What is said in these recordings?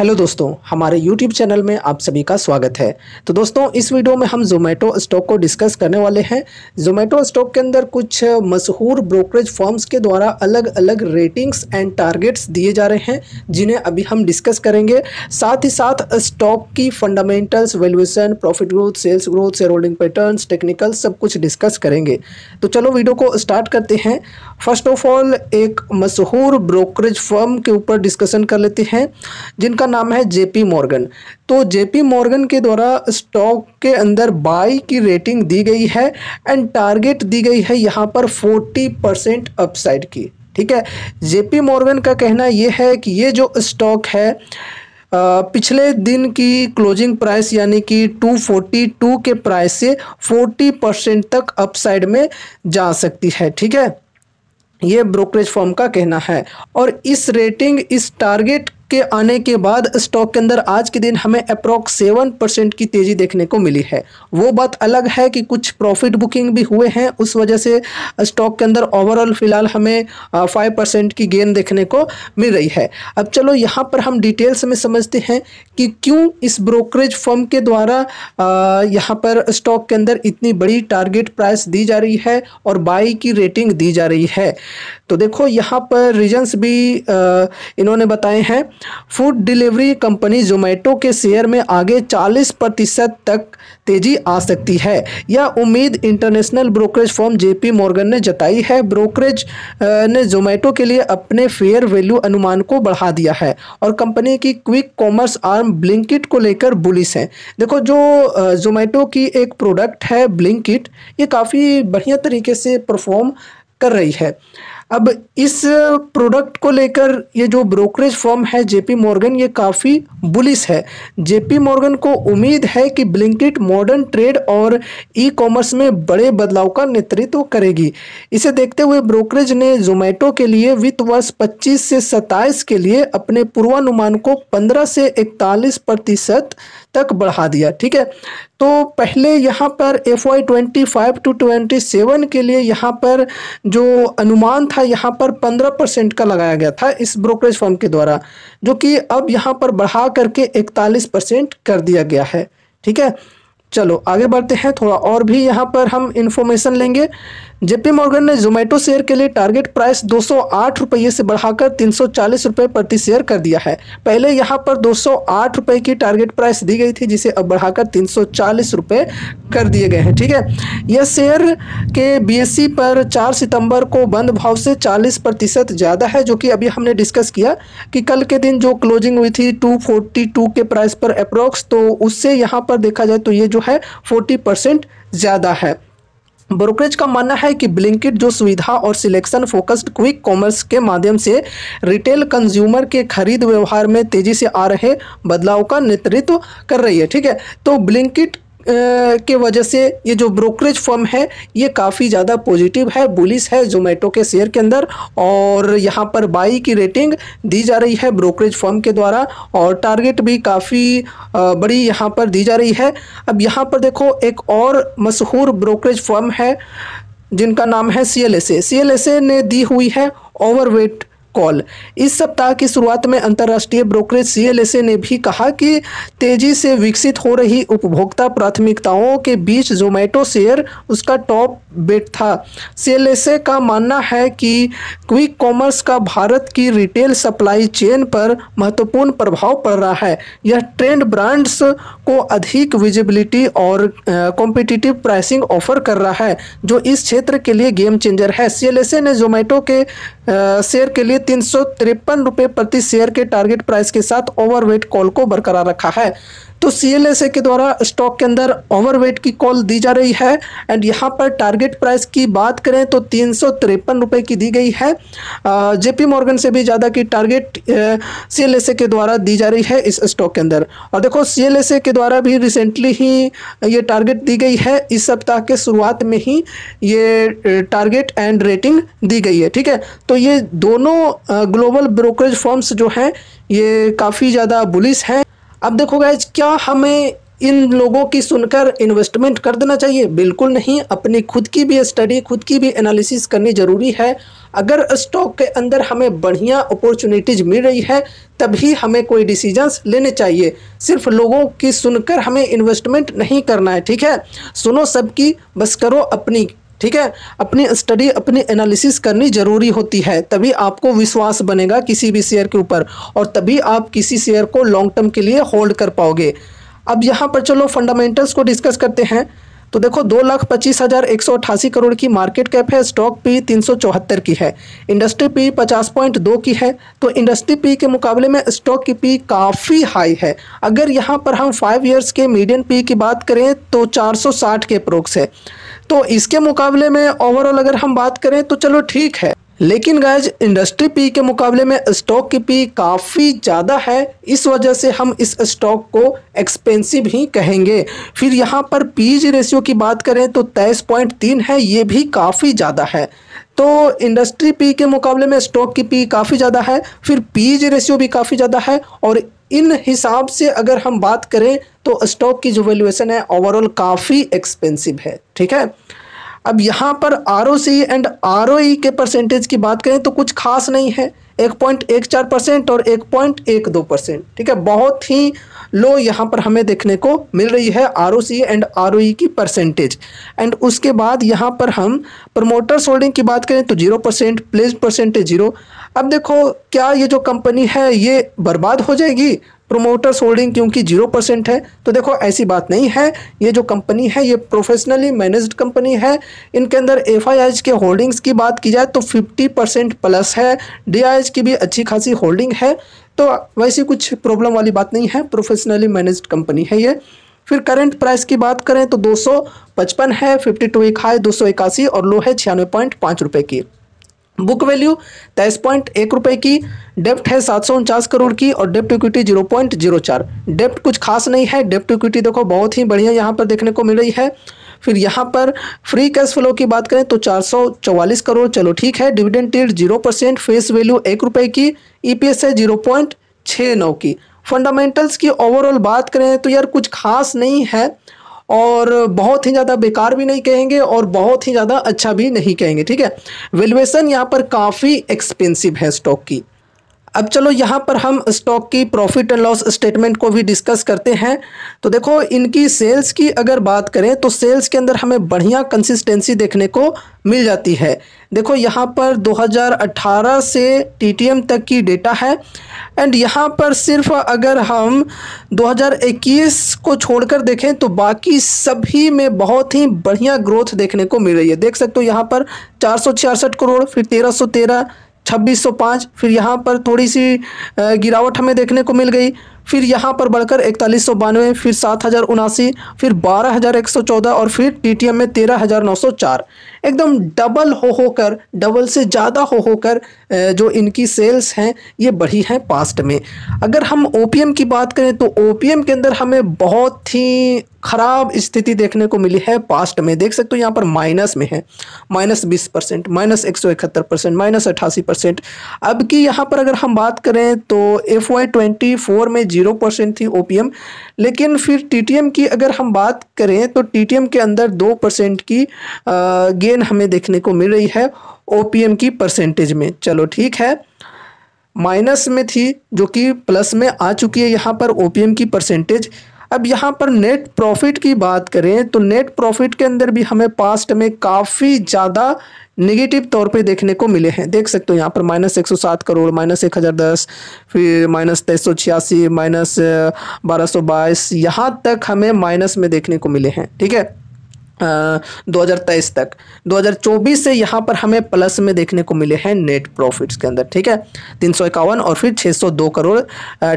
Hello दोस्तों, हमारे YouTube channel में आप सभी का स्वागत है। तो दोस्तों, इस वीडियो में हम ज़ोमैटो स्टॉक को डिस्कस करने वाले हैं। ज़ोमैटो स्टॉक के अंदर कुछ मशहूर ब्रोकरेज फर्म्स के द्वारा अलग अलग रेटिंग्स एंड टारगेट्स दिए जा रहे हैं, जिन्हें अभी हम डिस्कस करेंगे। साथ ही साथ स्टॉक की fundamentals, valuation, profit growth, sales growth, share holding patterns, technical सब कुछ डिस्कस करेंगे। तो चलो वीडियो को स्टार्ट करते हैं। फर्स्ट ऑफ ऑल एक मशहूर ब्रोकरेज फर्म के ऊपर डिस्कशन कर लेते हैं, जिनका नाम है जेपी मॉर्गन। तो जेपी मॉर्गन के द्वारा स्टॉक के अंदर बाई की रेटिंग दी गई है एंड टारगेट दी गई है यहाँ पर 40% अपसाइड की। ठीक है, जेपी मॉर्गन का कहना यह है कि ये जो स्टॉक है पिछले दिन की क्लोजिंग प्राइस यानी कि 242 के प्राइस से 40% तक अपसाइड में जा सकती है। ठीक है, ये ब्रोकरेज फर्म का कहना है। और इस रेटिंग, इस टारगेट के आने के बाद स्टॉक के अंदर आज के दिन हमें अप्रॉक्स 7% की तेज़ी देखने को मिली है। वो बात अलग है कि कुछ प्रॉफिट बुकिंग भी हुए हैं, उस वजह से स्टॉक के अंदर ओवरऑल फिलहाल हमें 5% की गेन देखने को मिल रही है। अब चलो यहाँ पर हम डिटेल्स में समझते हैं कि क्यों इस ब्रोकरेज फर्म के द्वारा यहाँ पर स्टॉक के अंदर इतनी बड़ी टारगेट प्राइस दी जा रही है और बाई की रेटिंग दी जा रही है। तो देखो यहाँ पर रीजंस भी इन्होंने बताए हैं। फूड डिलीवरी कंपनी ज़ोमैटो के शेयर में आगे 40% तक तेजी आ सकती है, यह उम्मीद international brokerage firm JP Morgan ने जताई है। ब्रोकरेज ने ज़ोमैटो के लिए अपने फेयर वैल्यू अनुमान को बढ़ा दिया है और कंपनी की क्विक कॉमर्स आर्म ब्लिंकिट को लेकर बुलिश है। देखो, जो ज़ोमैटो की एक प्रोडक्ट है ब्लिंकिट, ये काफ़ी बढ़िया तरीके से परफॉर्म कर रही है। अब इस प्रोडक्ट को लेकर ये जो ब्रोकरेज फर्म है जेपी मॉर्गन, ये काफ़ी बुलिश है। जेपी मॉर्गन को उम्मीद है कि ब्लिंकिट मॉडर्न ट्रेड और ई कॉमर्स में बड़े बदलाव का नेतृत्व करेगी। इसे देखते हुए ब्रोकरेज ने ज़ोमैटो के लिए वित्त वर्ष 25 से 27 के लिए अपने पूर्वानुमान को 15 से 41% तक बढ़ा दिया। ठीक है, तो पहले यहाँ पर FY 25 to 27 के लिए यहाँ पर जो अनुमान था यहाँ पर 15% का लगाया गया था इस ब्रोकरेज फर्म के द्वारा, जो कि अब यहाँ पर बढ़ा करके 41% कर दिया गया है। ठीक है, चलो आगे बढ़ते हैं। थोड़ा और भी यहाँ पर हम इंफॉर्मेशन लेंगे। जेपी मॉर्गन ने ज़ोमैटो शेयर के लिए टारगेट प्राइस 208 रुपये से बढ़ाकर 340 रुपये प्रति शेयर कर दिया है। पहले यहाँ पर 208 रुपये की टारगेट प्राइस दी गई थी, जिसे अब बढ़ाकर 340 रुपये कर दिए गए हैं। ठीक है, यह शेयर के BSE पर 4 सितंबर को बंद भाव से 40% ज़्यादा है, जो कि अभी हमने डिस्कस किया कि कल के दिन जो क्लोजिंग हुई थी 242 के प्राइस पर अप्रॉक्स, तो उससे यहाँ पर देखा जाए तो ये जो है 40% ज़्यादा है। ब्रोकरेज का मानना है कि ब्लिंकिट जो सुविधा और सिलेक्शन फोकस्ड क्विक कॉमर्स के माध्यम से रिटेल कंज्यूमर के खरीद व्यवहार में तेजी से आ रहे बदलाव का नेतृत्व कर रही है। ठीक है, तो ब्लिंकिट के वजह से ये जो ब्रोकरेज फर्म है ये काफ़ी ज़्यादा पॉजिटिव है, बुलिश है ज़ोमैटो के शेयर के अंदर, और यहाँ पर बाई की रेटिंग दी जा रही है ब्रोकरेज फर्म के द्वारा और टारगेट भी काफ़ी बड़ी यहाँ पर दी जा रही है। अब यहाँ पर देखो, एक और मशहूर ब्रोकरेज फर्म है जिनका नाम है CLSA ने दी हुई है ओवरवेट कॉल। इस सप्ताह की शुरुआत में अंतर्राष्ट्रीय ब्रोकरेज CLSA ने भी कहा कि तेजी से विकसित हो रही उपभोक्ता प्राथमिकताओं के बीच ज़ोमैटो शेयर उसका टॉप बेट था। CLSA का मानना है कि क्विक कॉमर्स का भारत की रिटेल सप्लाई चेन पर महत्वपूर्ण प्रभाव पड़ रहा है। यह ट्रेंड ब्रांड्स को अधिक विजिबिलिटी और कॉम्पिटिटिव प्राइसिंग ऑफर कर रहा है, जो इस क्षेत्र के लिए गेम चेंजर है। CLSA ने ज़ोमैटो के शेयर के लिए 353 रुपये प्रति शेयर के टारगेट प्राइस के साथ ओवरवेट कॉल को बरकरार रखा है। तो CLSA के द्वारा स्टॉक के अंदर ओवरवेट की कॉल दी जा रही है एंड यहाँ पर टारगेट प्राइस की बात करें तो 353 रुपये की दी गई है। जेपी मॉर्गन से भी ज़्यादा की टारगेट CLSA के द्वारा दी जा रही है इस स्टॉक के अंदर। और देखो, CLSA के द्वारा भी रिसेंटली ही ये टारगेट दी गई है, इस सप्ताह के शुरुआत में ही ये टारगेट एंड रेटिंग दी गई है। ठीक है, तो ये दोनों ग्लोबल ब्रोकरेज फर्म्स जो हैं ये काफ़ी ज़्यादा बुलिश हैं। अब देखो गाइज, क्या हमें इन लोगों की सुनकर इन्वेस्टमेंट कर देना चाहिए? बिल्कुल नहीं। अपनी खुद की भी स्टडी, खुद की भी एनालिसिस करनी ज़रूरी है। अगर स्टॉक के अंदर हमें बढ़िया अपॉर्चुनिटीज मिल रही है तभी हमें कोई डिसीजंस लेने चाहिए। सिर्फ लोगों की सुनकर हमें इन्वेस्टमेंट नहीं करना है, ठीक है। सुनो सबकी, बस करो अपनी, ठीक है। अपनी स्टडी, अपनी एनालिसिस करनी जरूरी होती है, तभी आपको विश्वास बनेगा किसी भी शेयर के ऊपर और तभी आप किसी शेयर को लॉन्ग टर्म के लिए होल्ड कर पाओगे। अब यहाँ पर चलो फंडामेंटल्स को डिस्कस करते हैं। तो देखो 2,25,188 करोड़ की मार्केट कैप है, स्टॉक पी 374 की है, इंडस्ट्री पी 50.2 की है। तो इंडस्ट्री पी के मुकाबले में स्टॉक की पी काफ़ी हाई है। अगर यहाँ पर हम 5 ईयर्स के मीडियन पी की बात करें तो 460 के अप्रोक्स है। तो इसके मुकाबले में ओवरऑल अगर हम बात करें तो चलो ठीक है, लेकिन गाइज इंडस्ट्री पी के मुकाबले में स्टॉक की पी काफ़ी ज़्यादा है, इस वजह से हम इस स्टॉक को एक्सपेंसिव ही कहेंगे। फिर यहाँ पर पीजी रेशियो की बात करें तो 23.3 है, ये भी काफ़ी ज़्यादा है। तो इंडस्ट्री पी के मुकाबले में स्टॉक की पी काफ़ी ज़्यादा है, फिर पीजी रेशियो भी काफ़ी ज़्यादा है और इन हिसाब से अगर हम बात करें तो स्टॉक की जो वैल्यूएशन है ओवरऑल काफ़ी एक्सपेंसिव है, ठीक है। अब यहाँ पर ROCE एंड ROE के परसेंटेज की बात करें तो कुछ खास नहीं है, 1.14% और 1.12%, ठीक है। बहुत ही लो यहाँ पर हमें देखने को मिल रही है ROCE एंड ROE की परसेंटेज। एंड उसके बाद यहाँ पर हम प्रमोटर्स होल्डिंग की बात करें तो 0%, प्लेज परसेंटेज 0। अब देखो क्या ये जो कंपनी है ये बर्बाद हो जाएगी प्रोमोटर्स होल्डिंग क्योंकि 0% है? तो देखो ऐसी बात नहीं है, ये जो कंपनी है ये प्रोफेशनली मैनेज्ड कंपनी है। इनके अंदर FIIs के होल्डिंग्स की बात की जाए तो 50% प्लस है, DIs की भी अच्छी खासी होल्डिंग है, तो वैसी कुछ प्रॉब्लम वाली बात नहीं है, प्रोफेशनली मैनेज्ड कंपनी है ये। फिर करंट प्राइस की बात करें तो 255 है, 52 वीक हाई 281 और लो है 96.5 रुपये की। बुक वैल्यू 23.1 रुपये की, डेप्ट है 749 करोड़ की और डेप्ट इक्विटी 0.04। डेप्ट कुछ खास नहीं है, डेप्ट इक्विटी देखो बहुत ही बढ़िया यहाँ पर देखने को मिल रही है। फिर यहाँ पर फ्री कैश फ्लो की बात करें तो 444 करोड़, चलो ठीक है। डिविडेंड यील्ड 0%, फेस वैल्यू 1 रुपये की, EPS है 0.69 की। फंडामेंटल्स की ओवरऑल बात करें तो यार कुछ खास नहीं है और बहुत ही ज़्यादा बेकार भी नहीं कहेंगे और बहुत ही ज़्यादा अच्छा भी नहीं कहेंगे, ठीक है। वैल्यूएशन यहाँ पर काफ़ी एक्सपेंसिव है स्टॉक की। अब चलो यहाँ पर हम स्टॉक की प्रॉफिट एंड लॉस स्टेटमेंट को भी डिस्कस करते हैं। तो देखो इनकी सेल्स की अगर बात करें तो सेल्स के अंदर हमें बढ़िया कंसिस्टेंसी देखने को मिल जाती है। देखो यहाँ पर 2018 से TTM तक की डेटा है एंड यहाँ पर सिर्फ अगर हम 2021 को छोड़कर देखें तो बाकी सभी में बहुत ही बढ़िया ग्रोथ देखने को मिल रही है। देख सकते हो यहाँ पर 466 करोड़, फिर 1313, 2605, फिर यहाँ पर थोड़ी सी गिरावट हमें देखने को मिल गई, फिर यहाँ पर बढ़कर 4192, फिर 7079, फिर 12114 और फिर TTM में 13904। एकदम डबल होकर, डबल से ज़्यादा होकर जो इनकी सेल्स हैं ये बढ़ी हैं पास्ट में। अगर हम OPM की बात करें तो OPM के अंदर हमें बहुत ही ख़राब स्थिति देखने को मिली है पास्ट में। देख सकते हो यहाँ पर माइनस में है, -20%, -171%, -88%। अब की यहाँ पर अगर हम बात करें तो FY24 में 0% थी OPM, लेकिन फिर TTM की अगर हम बात करें तो TTM के अंदर 2% की गेन हमें देखने को मिल रही है OPM की परसेंटेज में। चलो ठीक है, माइनस में थी जो कि प्लस में आ चुकी है यहाँ पर OPM की परसेंटेज। अब यहाँ पर नेट प्रॉफिट की बात करें तो नेट प्रॉफिट के अंदर भी हमें पास्ट में काफ़ी ज़्यादा नेगेटिव तौर पे देखने को मिले हैं। देख सकते हो यहाँ पर -107 करोड़, -1010, फिर -2386, -1222, यहाँ तक हमें माइनस में देखने को मिले हैं, ठीक है। 2023 तक, 2024 से यहाँ पर हमें प्लस में देखने को मिले हैं नेट प्रॉफिट्स के अंदर, ठीक है। 351 और फिर 602 करोड़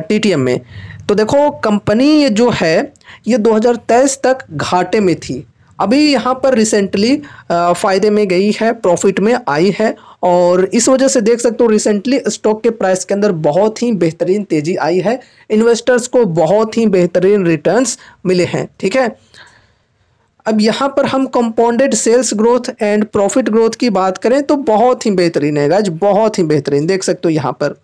TTM में। तो देखो कंपनी ये जो है ये 2023 तक घाटे में थी, अभी यहाँ पर रिसेंटली फ़ायदे में गई है, प्रॉफिट में आई है और इस वजह से देख सकते हो रिसेंटली स्टॉक के प्राइस के अंदर बहुत ही बेहतरीन तेज़ी आई है, इन्वेस्टर्स को बहुत ही बेहतरीन रिटर्न्स मिले हैं, ठीक है। अब यहाँ पर हम compounded sales growth and profit growth की बात करें तो बहुत ही बेहतरीन है गाइस, बहुत ही बेहतरीन। देख सकते हो यहाँ पर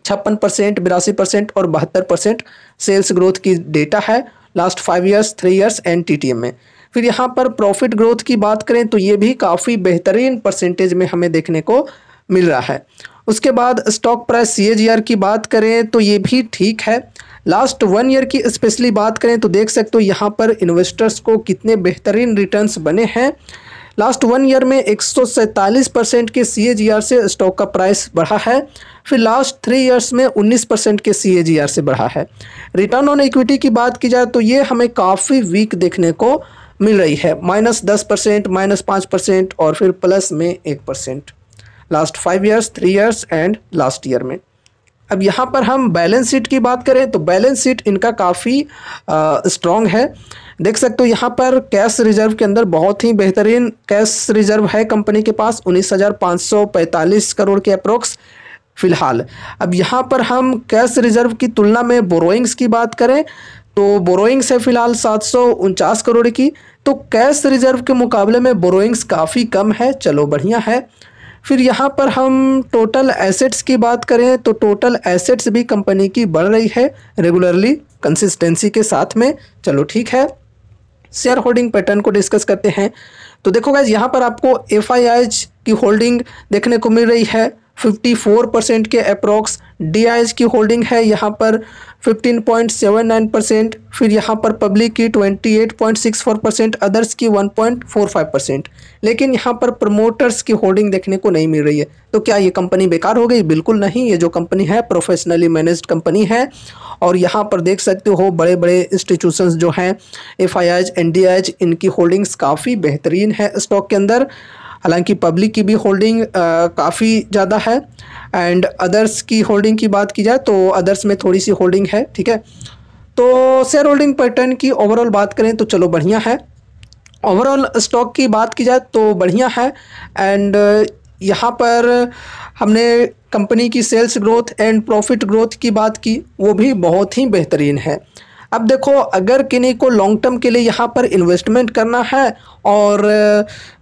56%, 82% और 72% सेल्स ग्रोथ की डेटा है last 5 years, 3 years and TTM में। फिर यहाँ पर प्रॉफिट ग्रोथ की बात करें तो ये भी काफ़ी बेहतरीन परसेंटेज में हमें देखने को मिल रहा है। उसके बाद स्टॉक प्राइस CAGR की बात करें तो ये भी ठीक है। लास्ट 1 ईयर की स्पेशली बात करें तो देख सकते हो यहाँ पर इन्वेस्टर्स को कितने बेहतरीन रिटर्न्स बने हैं। लास्ट 1 ईयर में 147% के CAGR से स्टॉक का प्राइस बढ़ा है। फिर लास्ट 3 ईयर्स में 19% के CAGR से बढ़ा है। रिटर्न ऑन इक्विटी की बात की जाए तो ये हमें काफ़ी वीक देखने को मिल रही है, -10%, -5% और फिर प्लस में 1%। Last 5 years, 3 years and last year में। अब यहाँ पर हम बैलेंस शीट की बात करें तो बैलेंस शीट इनका काफ़ी स्ट्रॉन्ग है। देख सकते हो यहाँ पर कैश रिजर्व के अंदर बहुत ही बेहतरीन कैश रिजर्व है कंपनी के पास, 19,545 करोड़ के अप्रोक्स फिलहाल। अब यहाँ पर हम कैश रिजर्व की तुलना में बोरोइंग्स की बात करें तो बोरोइंग्स है फिलहाल 749 करोड़ की, तो कैश रिजर्व के मुकाबले में बोरोइंग्स काफ़ी कम है, चलो बढ़िया है। फिर यहाँ पर हम टोटल एसेट्स की बात करें तो टोटल एसेट्स भी कंपनी की बढ़ रही है रेगुलरली कंसिस्टेंसी के साथ में, चलो ठीक है। शेयर होल्डिंग पैटर्न को डिस्कस करते हैं तो देखो गाइस यहाँ पर आपको FIIs की होल्डिंग देखने को मिल रही है 54% के अप्रॉक्स। DIs की होल्डिंग है यहाँ पर 15.79%। फिर यहाँ पर पब्लिक की 28.64%, अदर्स की 1.45%। लेकिन यहाँ पर प्रमोटर्स की होल्डिंग देखने को नहीं मिल रही है। तो क्या ये कंपनी बेकार हो गई? बिल्कुल नहीं, ये जो कंपनी है प्रोफेशनली मैनेज्ड कंपनी है। और यहाँ पर देख सकते हो बड़े बड़े इंस्टीट्यूशंस जो हैं FIIs, NDIs, इनकी होल्डिंग्स काफ़ी बेहतरीन है स्टॉक के अंदर। हालांकि पब्लिक की भी होल्डिंग काफ़ी ज़्यादा है एंड अदर्स की होल्डिंग की बात की जाए तो अदर्स में थोड़ी सी होल्डिंग है, ठीक है। तो शेयर होल्डिंग पैटर्न की ओवरऑल बात करें तो चलो बढ़िया है। ओवरऑल स्टॉक की बात की जाए तो बढ़िया है एंड यहाँ पर हमने कंपनी की sales growth and profit growth की बात की, वो भी बहुत ही बेहतरीन है। अब देखो अगर किन्हीं को लॉन्ग टर्म के लिए यहाँ पर इन्वेस्टमेंट करना है और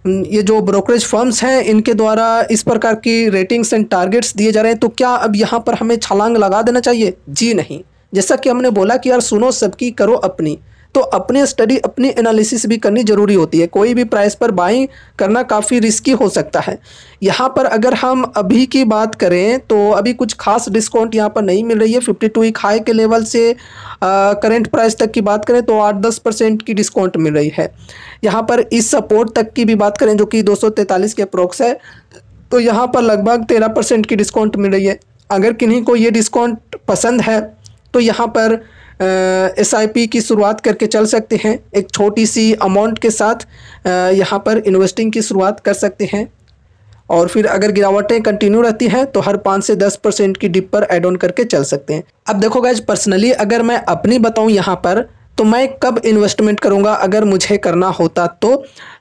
ये जो ब्रोकरेज फर्म्स हैं इनके द्वारा इस प्रकार की रेटिंग्स एंड टारगेट्स दिए जा रहे हैं तो क्या अब यहाँ पर हमें छलांग लगा देना चाहिए? जी नहीं। जैसा कि हमने बोला कि यार सुनो सबकी करो अपनी, तो अपनी स्टडी अपनी एनालिसिस भी करनी ज़रूरी होती है। कोई भी प्राइस पर बाइंग करना काफ़ी रिस्की हो सकता है। यहाँ पर अगर हम अभी की बात करें तो अभी कुछ खास डिस्काउंट यहाँ पर नहीं मिल रही है। 52 वीक हाई के लेवल से करंट प्राइस तक की बात करें तो 8-10% की डिस्काउंट मिल रही है। यहाँ पर इस सपोर्ट तक की भी बात करें जो कि 243 के अप्रोक्स है, तो यहाँ पर लगभग 13% की डिस्काउंट मिल रही है। अगर किन्हीं को ये डिस्काउंट पसंद है तो यहाँ पर SIP की शुरुआत करके चल सकते हैं। एक छोटी सी अमाउंट के साथ यहाँ पर इन्वेस्टिंग की शुरुआत कर सकते हैं और फिर अगर गिरावटें कंटिन्यू रहती हैं तो हर 5 से 10% की डिप पर ऐड ऑन करके चल सकते हैं। अब देखो गाइज पर्सनली अगर मैं अपनी बताऊं यहाँ पर तो मैं कब इन्वेस्टमेंट करूँगा अगर मुझे करना होता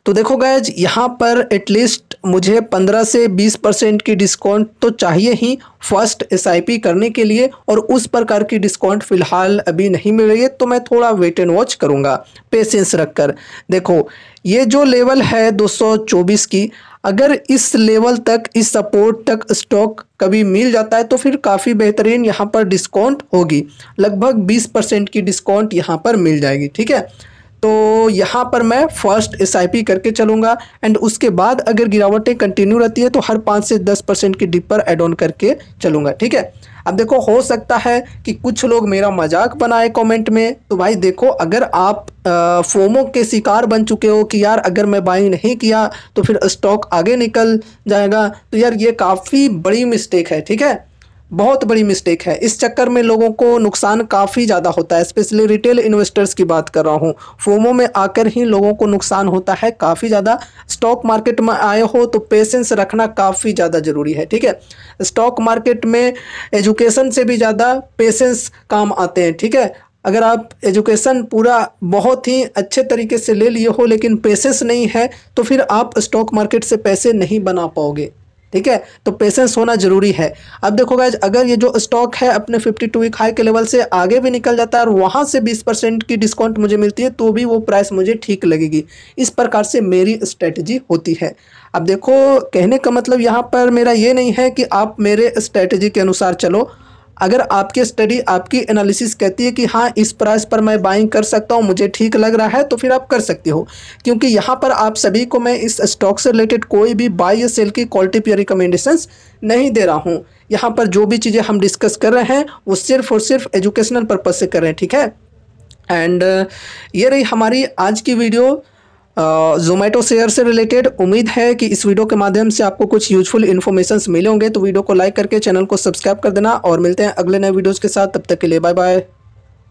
तो देखो गाइज यहाँ पर एटलीस्ट मुझे 15 से 20% की डिस्काउंट तो चाहिए ही फर्स्ट SIP करने के लिए, और उस प्रकार की डिस्काउंट फ़िलहाल अभी नहीं मिल रही है तो मैं थोड़ा वेट एंड वॉच करूँगा पेशेंस रखकर। देखो ये जो लेवल है 224 की, अगर इस लेवल तक इस सपोर्ट तक स्टॉक कभी मिल जाता है तो फिर काफ़ी बेहतरीन यहाँ पर डिस्काउंट होगी, लगभग 20% की डिस्काउंट यहाँ पर मिल जाएगी, ठीक है। तो यहाँ पर मैं फर्स्ट SIP करके चलूँगा एंड उसके बाद अगर गिरावटें कंटिन्यू रहती है तो हर 5 से 10% की डिप पर ऐड ऑन करके चलूँगा, ठीक है। अब देखो हो सकता है कि कुछ लोग मेरा मजाक बनाए कमेंट में, तो भाई देखो अगर आप फोमो के शिकार बन चुके हो कि यार अगर मैं बाइंग नहीं किया तो फिर स्टॉक आगे निकल जाएगा, तो यार ये काफ़ी बड़ी मिस्टेक है, ठीक है, बहुत बड़ी मिस्टेक है। इस चक्कर में लोगों को नुकसान काफ़ी ज़्यादा होता है, स्पेशली रिटेल इन्वेस्टर्स की बात कर रहा हूँ। फोमो में आकर ही लोगों को नुकसान होता है काफ़ी ज़्यादा। स्टॉक मार्केट में आए हो तो पेशेंस रखना काफ़ी ज़्यादा ज़रूरी है, ठीक है। स्टॉक मार्केट में एजुकेशन से भी ज़्यादा पेशेंस काम आते हैं, ठीक है। अगर आप एजुकेशन पूरा बहुत ही अच्छे तरीके से ले लिए हो लेकिन पेशेंस नहीं है तो फिर आप स्टॉक मार्केट से पैसे नहीं बना पाओगे, ठीक है। तो पेशेंस होना जरूरी है। अब देखो गाइज अगर ये जो स्टॉक है अपने 52 वीक हाई के लेवल से आगे भी निकल जाता है और वहाँ से 20% की डिस्काउंट मुझे मिलती है तो भी वो प्राइस मुझे ठीक लगेगी। इस प्रकार से मेरी स्ट्रेटजी होती है। अब देखो कहने का मतलब यहाँ पर मेरा ये नहीं है कि आप मेरे स्ट्रेटजी के अनुसार चलो। अगर आपकी स्टडी आपकी एनालिसिस कहती है कि हाँ इस प्राइस पर मैं बाइंग कर सकता हूँ, मुझे ठीक लग रहा है, तो फिर आप कर सकते हो। क्योंकि यहाँ पर आप सभी को मैं इस स्टॉक से रिलेटेड कोई भी बाय या सेल की क्वालिटी पे रिकमेंडेशंस नहीं दे रहा हूँ। यहाँ पर जो भी चीज़ें हम डिस्कस कर रहे हैं वो सिर्फ और सिर्फ एजुकेशनल पर्पज़ से कर रहे हैं, ठीक है। एंड ये रही हमारी आज की वीडियो ज़ोमैटो शेयर से रिलेटेड। उम्मीद है कि इस वीडियो के माध्यम से आपको कुछ यूजफुल इन्फॉर्मेशंस मिले होंगे। तो वीडियो को लाइक करके चैनल को सब्सक्राइब कर देना और मिलते हैं अगले नए वीडियोज़ के साथ। तब तक के लिए बाय बाय।